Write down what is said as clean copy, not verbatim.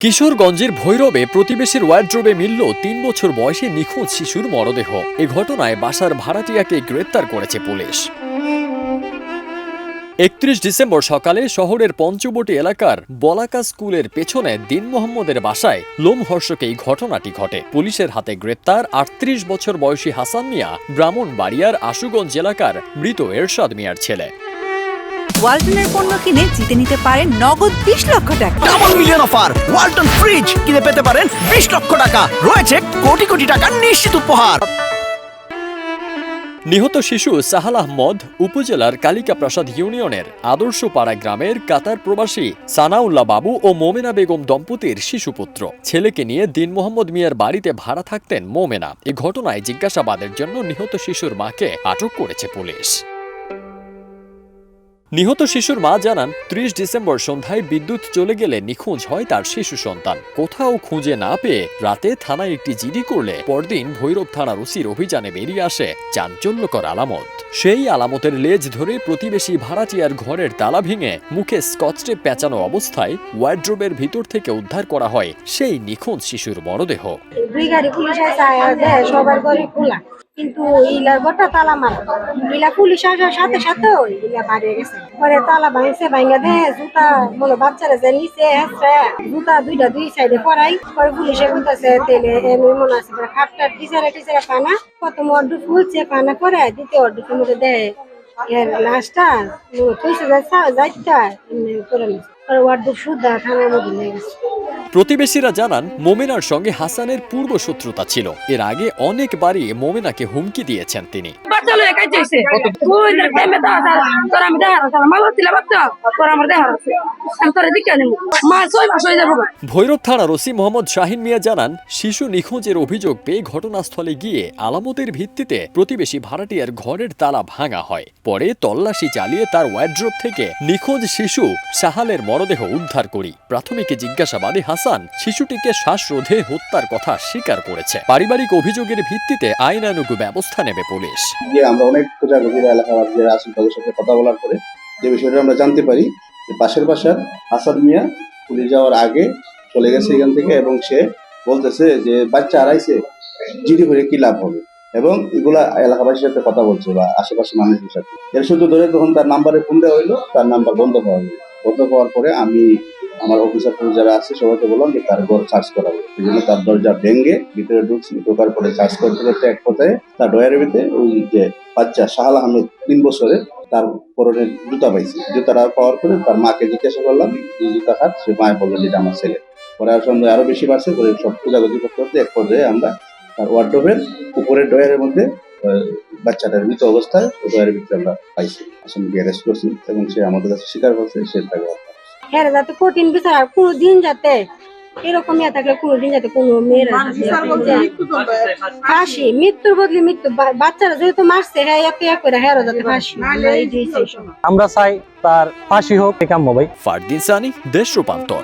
কিশোরগঞ্জের ভৈরবে প্রতিবেশীর ওয়ার্ড্রোবে মিলল ৩ বছর বয়সী নিখোঁজ শিশুর মরদেহ। এ ঘটনায় বাসার ভাড়াটিয়াকে গ্রেপ্তার করেছে পুলিশ। ৩১ ডিসেম্বর সকালে শহরের পঞ্চবটি এলাকার বলাকা স্কুলের পেছনে দিন মোহাম্মদের বাসায় লোমহর্ষক এই ঘটনাটি ঘটে। পুলিশের হাতে গ্রেপ্তার ৩৮ বছর বয়সী হাসান মিয়া, ব্রাহ্মণবাড়িয়ার আশুগঞ্জ এলাকার মৃত এরশাদ মিয়ার ছেলে। ওয়ালটনের পণ্য কিনে জিতে নিতে পারেন নগদ ২০ লক্ষ টাকা। Double million offer! Walton fridge কিনে পেতে পারেন ২০ লক্ষ টাকা। রয়েছে কোটি কোটি টাকার নিশ্চিত উপহার। নিহত শিশু সাহাল আহমদ উপজেলার কালিকাপ্রসাদ ইউনিয়নের আদর্শপাড়া গ্রামের কাতার প্রবাসী সানাউল্লাহ বাবু ও মোমেনা বেগম দম্পতির শিশুপুত্র। ছেলেকে নিয়ে দিন মোহাম্মদ মিয়ার বাড়িতে ভাড়া থাকতেন মোমেনা। এ ঘটনায় জিজ্ঞাসাবাদের জন্য নিহত শিশুর মাকে আটক করেছে পুলিশ। নিহত শিশুর মা জানান, ৩০ ডিসেম্বর সন্ধ্যায় বিদ্যুৎ চলে গেলে নিখোঁজ হয় তার শিশু সন্তান। কোথাও খুঁজে না পেয়ে রাতে থানায় একটি জিডি করলে পরদিন ভৈরব থানার ওসির অভিযানে বেরিয়ে আসে চাঞ্চল্যকর আলামত। সেই আলামতের লেজ ধরে প্রতিবেশী ভাড়াটিয়ার ঘরের তালা ভেঙে মুখে স্কচটেপ পেঁচানো অবস্থায় ওয়ার্ড্রোবের ভিতর থেকে উদ্ধার করা হয় সেই নিখোঁজ শিশুর মরদেহ। কিন্তু ইলার গোটা তালা মারা, ইলা পুলিশ আসার সাথে সাথে ইলা বাড়িয়ে গেছে। পরে তালা ভাঙা দেয় জুতা বলো বাচ্চারা যে নিচে জুতা দুই সাইডে পরাই। পরে পুলিশে বলতেছে তেলে মনে আছে খাটটার টিচারে কানা প্রথম অর্ডু ফুলছে কানা করে দ্বিতীয় অর্ডু মধ্যে দেয় এর লাশটা যাইটা করে পরে অর্ডু সুদা থানার মধ্যে নিয়ে গেছে। প্রতিবেশীরা জানান, মোমেনার সঙ্গে হাসানের পূর্ব শত্রুতা ছিল। এর আগে অনেকবারই মোমেনাকে হুমকি দিয়েছেন তিনি। ভৈরব থানার ওসি মোহাম্মদ শাহিন মিয়া জানান, শিশু নিখোঁজের অভিযোগ পেয়ে ঘটনাস্থলে গিয়ে আলামতের ভিত্তিতে প্রতিবেশী ভাড়াটিয়ার ঘরের তালা ভাঙা হয়। পরে তল্লাশি চালিয়ে তার ওয়ার্ড্রোব থেকে নিখোঁজ শিশু সাহালের মরদেহ উদ্ধার করি। প্রাথমিক জিজ্ঞাসাবাদে হাসান শিশুটিকে শ্বাসরোধে হত্যার কথা স্বীকার করেছে। পারিবারিক অভিযোগের ভিত্তিতে আইনানুগ ব্যবস্থা নেবে পুলিশ। আমরা অনেক খোঁজাখুঁজি এলাকার আশপাশের সাথে কথা বলার পরে যে বিষয়টা আমরা জানতে পারি যে পাশের বাসার হাসান মিয়া পুলিশ যাওয়ার আগে চলে গেছে এখান থেকে, এবং সে বলতেছে যে বাচ্চা হারাইছে, জিডি করে কি লাভ হবে, এবং এগুলা এলাকাবাসীর সাথে কথা বলছে বা আশেপাশের মানুষের সাথে। এর শুধু ধরে তখন তার নাম্বারে ফোন দেওয়া হইলো, তার নাম্বার বন্ধ পাওয়া হলো। বন্ধ পাওয়ার পরে আমি আমার অফিসার যারা আছে সবাইকে বললাম যে তার ঘর সার্চ করা হবে। এই জন্য তার দরজা ভেঙে ভিতরে ঢুকছি, ঢোকার পরে সার্চ করতে করতে এক পর্যায়ে তার ডয়ারের ভিতরে ওই যে বাচ্চা সাহাল আহমেদ ৩ বছরের তার পরনে জুতা পাইছি। জুতাটা পাওয়ার পরে তার মাকে জিজ্ঞাসা করলাম জুতা হাত, সে মায়ে বললো যেটা আমার ছেলে। পরে আর সন্দেহ আরো বেশি বাড়ছে, পরে সব খোঁজাখুঁজি করতে করতে এক পর্যায়ে আমরা তার ওয়ার্ডরোবের উপরের ডয়ারের মধ্যে বাচ্চাটার মৃত অবস্থায় ডয়ারের ভিতরে আমরা পাইছি। আসলে অ্যারেস্ট করছি এবং সে আমাদের কাছে স্বীকার করছে সে তাকে হ্যাঁ যাতে কঠিন বিচার আর কোনোদিন যাতে এরকম ইয়ে থাকলে কোনোদিন যাতে কোনো মেয়েরা ফাঁসি, মৃত্যুর বদলে মৃত্যু। বাচ্চারা যেহেতু মারছে হ্যাঁ এত করে হ্যাঁ যাতে ফাঁসি। আমরা চাই তার ফাঁসি হোক। ফারদিন সানি, দেশ রূপান্তর।